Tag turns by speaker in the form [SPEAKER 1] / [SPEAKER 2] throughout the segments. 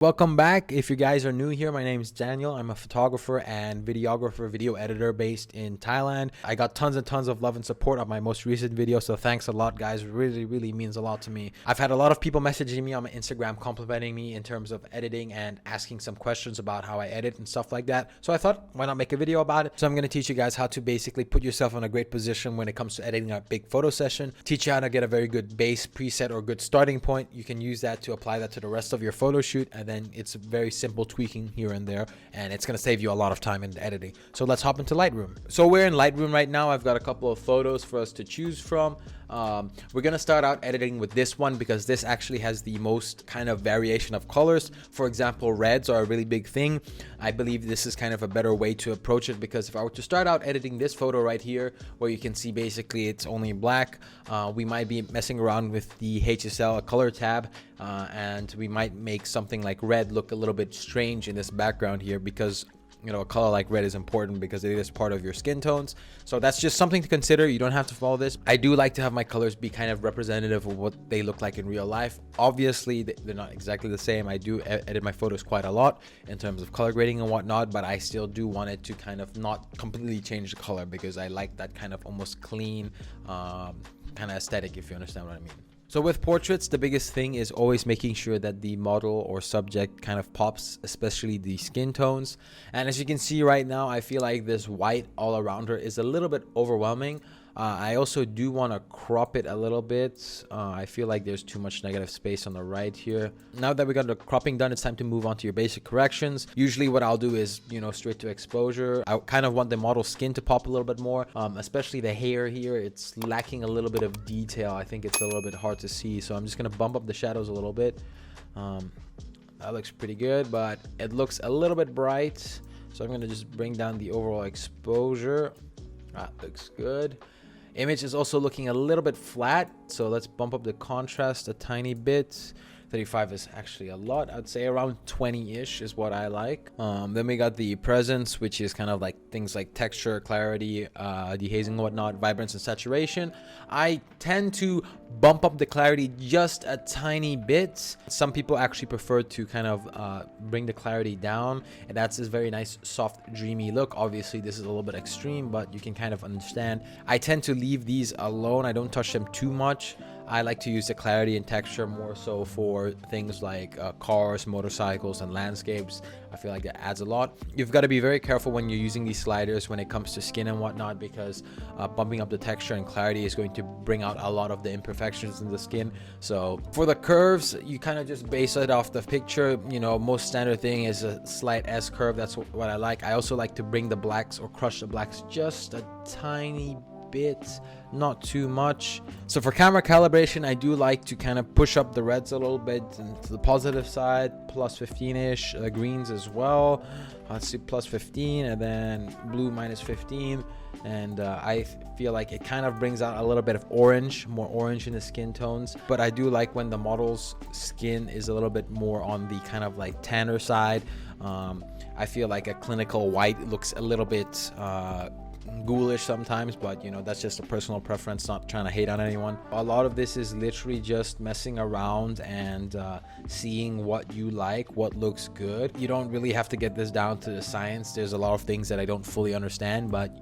[SPEAKER 1] Welcome back. If you guys are new here, my name is Daniel. I'm a photographer and videographer, video editor based in Thailand. I got tons and tons of love and support on my most recent video, so thanks a lot, guys. It really means a lot to me. I've had a lot of people messaging me on my Instagram complimenting me in terms of editing and asking some questions about how I edit and stuff like that. So I thought, why not make a video about it? So I'm going to teach you guys how to basically put yourself in a great position when it comes to editing a big photo session. Teach you how to get a very good base preset or good starting point. You can use that to apply that to the rest of your photo shoot, and then it's very simple tweaking here and there, and it's going to save you a lot of time in the editing. So let's hop into Lightroom. So we're in Lightroom right now. I've got a couple of photos for us to choose from. We're going to start out editing with this one because this actually has the most kind of variation of colors. For example, reds are a really big thing. I believe this is kind of a better way to approach it, because if I were to start out editing this photo right here, where you can see basically it's only black, we might be messing around with the HSL color tab, and we might make something like red look a little bit strange in this background here, because a color like red is important because it is part of your skin tones. So that's just something to consider. You don't have to follow this. I do like to have my colors be kind of representative of what they look like in real life. Obviously, they're not exactly the same. I do edit my photos quite a lot in terms of color grading and whatnot, but I still do want it to kind of not completely change the color, because I like that kind of almost clean kind of aesthetic, if you understand what I mean. So with portraits, the biggest thing is always making sure that the model or subject kind of pops, especially the skin tones. And as you can see right now, I feel like this white all around her is a little bit overwhelming. I also do want to crop it a little bit. I feel like there's too much negative space on the right here. Now that we got the cropping done, it's time to move on to your basic corrections. Usually what I'll do is, straight to exposure. I kind of want the model's skin to pop a little bit more, especially the hair here. It's lacking a little bit of detail. I think it's a little bit hard to see. So I'm just going to bump up the shadows a little bit. That looks pretty good, but it looks a little bit bright. So I'm going to just bring down the overall exposure. That looks good. Image is also looking a little bit flat, so let's bump up the contrast a tiny bit. 35 is actually a lot. I'd say around 20-ish is what I like. Then we got the presence, which is kind of like things like texture, clarity, dehazing and whatnot, vibrance and saturation. I tend to bump up the clarity just a tiny bit. Some people actually prefer to kind of bring the clarity down, and that's this very nice soft dreamy look. Obviously this is a little bit extreme, but you can kind of understand. I tend to leave these alone. I don't touch them too much. I like to use the clarity and texture more so for things like cars, motorcycles, and landscapes. I feel like that adds a lot. You've got to be very careful when you're using these sliders when it comes to skin and whatnot, because bumping up the texture and clarity is going to bring out a lot of the imperfections in the skin. So for the curves, you kind of just base it off the picture. Most standard thing is a slight S curve. That's what I like. I also like to bring the blacks or crush the blacks just a tiny bit, not too much. So for camera calibration, I do like to kind of push up the reds a little bit and to the positive side, plus 15-ish, greens as well. Let's do plus 15, and then blue minus 15. And I feel like it kind of brings out a little bit of orange, more orange in the skin tones. But I do like when the model's skin is a little bit more on the kind of like tanner side. I feel like a clinical white looks a little bit ghoulish sometimes, but that's just a personal preference, not trying to hate on anyone. A lot of this is literally just messing around and seeing what you like, what looks good. You don't really have to get this down to the science. There's a lot of things that I don't fully understand, but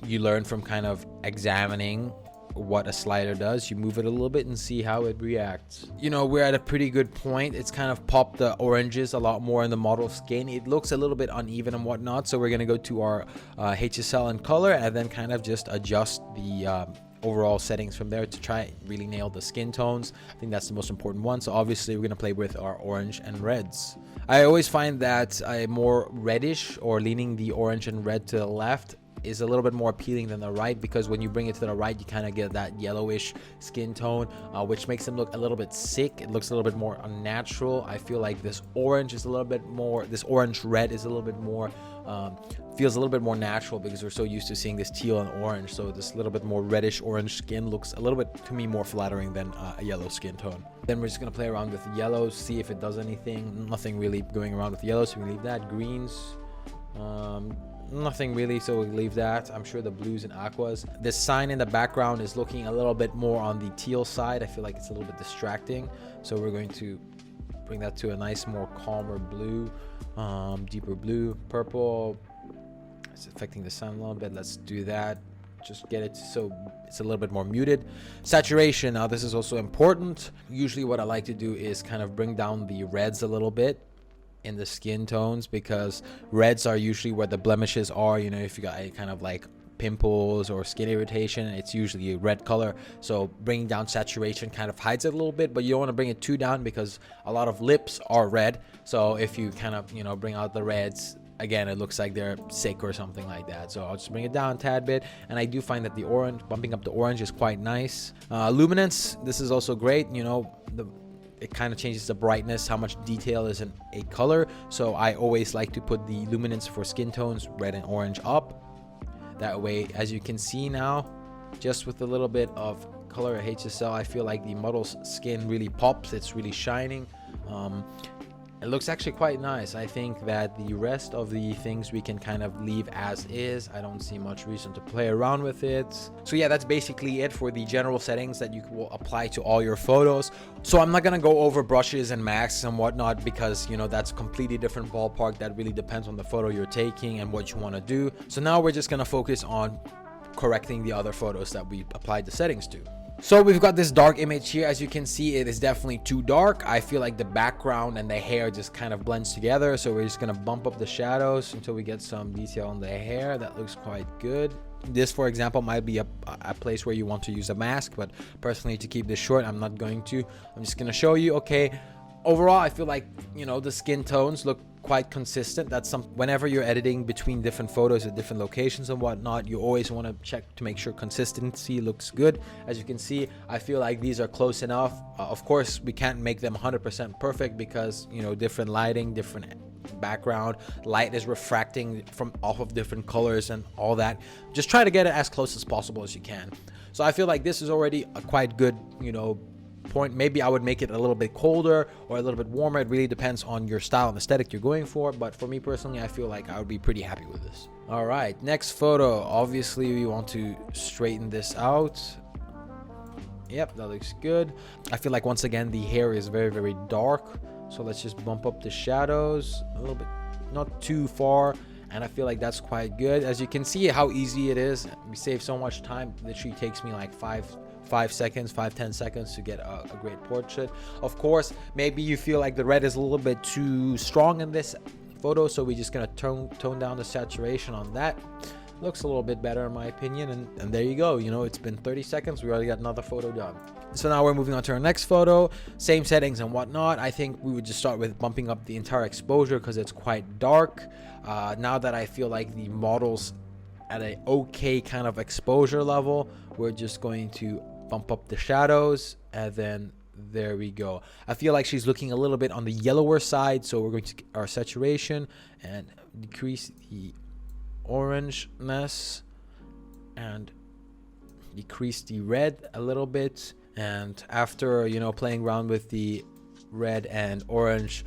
[SPEAKER 1] you learn from kind of examining what a slider does. You move it a little bit and see how it reacts. We're at a pretty good point. It's kind of popped the oranges a lot more in the model skin. It looks a little bit uneven and whatnot, so we're going to go to our HSL and color, and then kind of just adjust the overall settings from there to try and really nail the skin tones. I think that's the most important one. So obviously we're going to play with our orange and reds. I always find that a more reddish, or leaning the orange and red to the left, is a little bit more appealing than the right, because when you bring it to the right, you kind of get that yellowish skin tone, which makes them look a little bit sick. It looks a little bit more unnatural. I feel like this orange is a little bit more, this orange red is a little bit more, feels a little bit more natural, because we're so used to seeing this teal and orange. So this little bit more reddish orange skin looks a little bit, to me, more flattering than a yellow skin tone. Then we're just going to play around with yellows, see if it does anything. Nothing really going around with yellows, so we leave that. Greens, nothing really, so we leave that. I'm sure the blues and aquas. The sign in the background is looking a little bit more on the teal side. I feel like it's a little bit distracting, so we're going to bring that to a nice, more calmer blue, deeper blue. Purple, it's affecting the sun a little bit. Let's do that. Just get it so it's a little bit more muted. Saturation, now this is also important. Usually what I like to do is kind of bring down the reds a little bit in the skin tones, because reds are usually where the blemishes are. You know, if you got any kind of like pimples or skin irritation, it's usually a red color. So bringing down saturation kind of hides it a little bit, but you don't want to bring it too down because a lot of lips are red. So if you kind of, you know, bring out the reds, again, it looks like they're sick or something like that. So I'll just bring it down a tad bit. And I do find that the orange, bumping up the orange, is quite nice. Luminance, this is also great. You know, it kind of changes the brightness, how much detail is in a color. So I always like to put the luminance for skin tones, red and orange, up. That way, as you can see now, just with a little bit of color HSL, I feel like the model's skin really pops. It's really shining. It looks actually quite nice. I think that the rest of the things we can kind of leave as is. I don't see much reason to play around with it. So yeah, that's basically it for the general settings that you will apply to all your photos. So I'm not gonna go over brushes and masks and whatnot, because you know, that's a completely different ballpark. That really depends on the photo you're taking and what you want to do. So now we're just gonna focus on correcting the other photos that we applied the settings to. So we've got this dark image here. As you can see, it is definitely too dark. I feel like the background and the hair just kind of blends together. So we're just gonna bump up the shadows until we get some detail on the hair. That looks quite good. This, for example, might be a place where you want to use a mask, but personally, to keep this short, I'm not going to. I'm just gonna show you. Okay, overall, I feel like, you know, the skin tones look quite consistent. That's whenever you're editing between different photos at different locations and whatnot, you always want to check to make sure consistency looks good. As you can see, I feel like these are close enough. Of course, we can't make them 100% perfect because, you know, different lighting, different background, light is refracting from off of different colors and all that. Just try to get it as close as possible as you can. So I feel like this is already a quite good, you know, point. Maybe I would make it a little bit colder or a little bit warmer. It really depends on your style and aesthetic you're going for, but for me personally, I feel like I would be pretty happy with this. All right, next photo. Obviously, we want to straighten this out. Yep, that looks good. I feel like once again the hair is very, very dark, so let's just bump up the shadows a little bit, not too far, and I feel like that's quite good. As you can see how easy it is, we save so much time. Literally takes me like 5 seconds, 5-10 seconds to get a great portrait. Of course, maybe you feel like the red is a little bit too strong in this photo, so we're just gonna tone down the saturation on that. Looks a little bit better in my opinion, and there you go. You know, it's been 30 seconds, we already got another photo done. So now we're moving on to our next photo. Same settings and whatnot. I think we would just start with bumping up the entire exposure because it's quite dark. Now that I feel like the model's at a okay kind of exposure level, we're just going to bump up the shadows, and then there we go. I feel like she's looking a little bit on the yellower side, so we're going to get our saturation and decrease the orangeness and decrease the red a little bit. And after, you know, playing around with the red and orange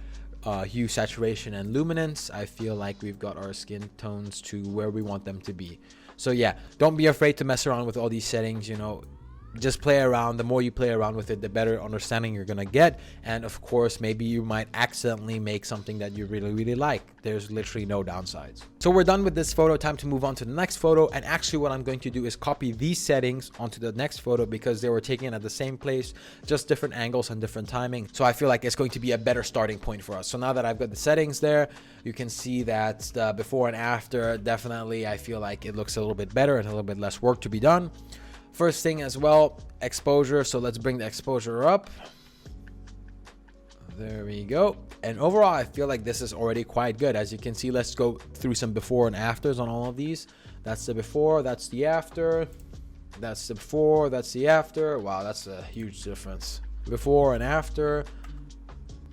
[SPEAKER 1] hue, saturation and luminance, I feel like we've got our skin tones to where we want them to be. So yeah, don't be afraid to mess around with all these settings. You know, just play around. The more you play around with it, the better understanding you're gonna get. And of course, maybe you might accidentally make something that you really, really like. There's literally no downsides. So we're done with this photo. Time to move on to the next photo. And actually what I'm going to do is copy these settings onto the next photo because they were taken at the same place, just different angles and different timing. So I feel like it's going to be a better starting point for us. So now that I've got the settings there, you can see that the before and after, definitely I feel like it looks a little bit better and a little bit less work to be done. First thing as well, exposure. So let's bring the exposure up. There we go. And overall, I feel like this is already quite good. As you can see, let's go through some before and afters on all of these. That's the before, that's the after. That's the before, that's the after. Wow, that's a huge difference. Before and after.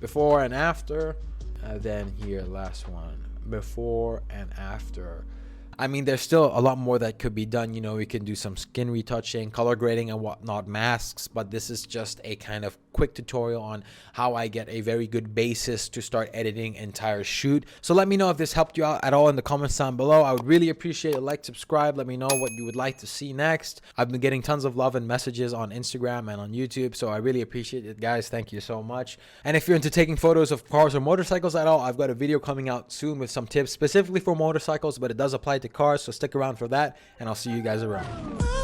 [SPEAKER 1] Before and after. And then here, last one. Before and after. I mean, there's still a lot more that could be done. You know, we can do some skin retouching, color grading and whatnot, masks, but this is just a kind of quick tutorial on how I get a very good basis to start editing entire shoot. So let me know if this helped you out at all in the comments down below. I would really appreciate a like, subscribe. Let me know what you would like to see next. I've been getting tons of love and messages on Instagram and on YouTube, so I really appreciate it, guys. Thank you so much. And if you're into taking photos of cars or motorcycles at all, I've got a video coming out soon with some tips specifically for motorcycles, but it does apply to cars, so stick around for that, and I'll see you guys around.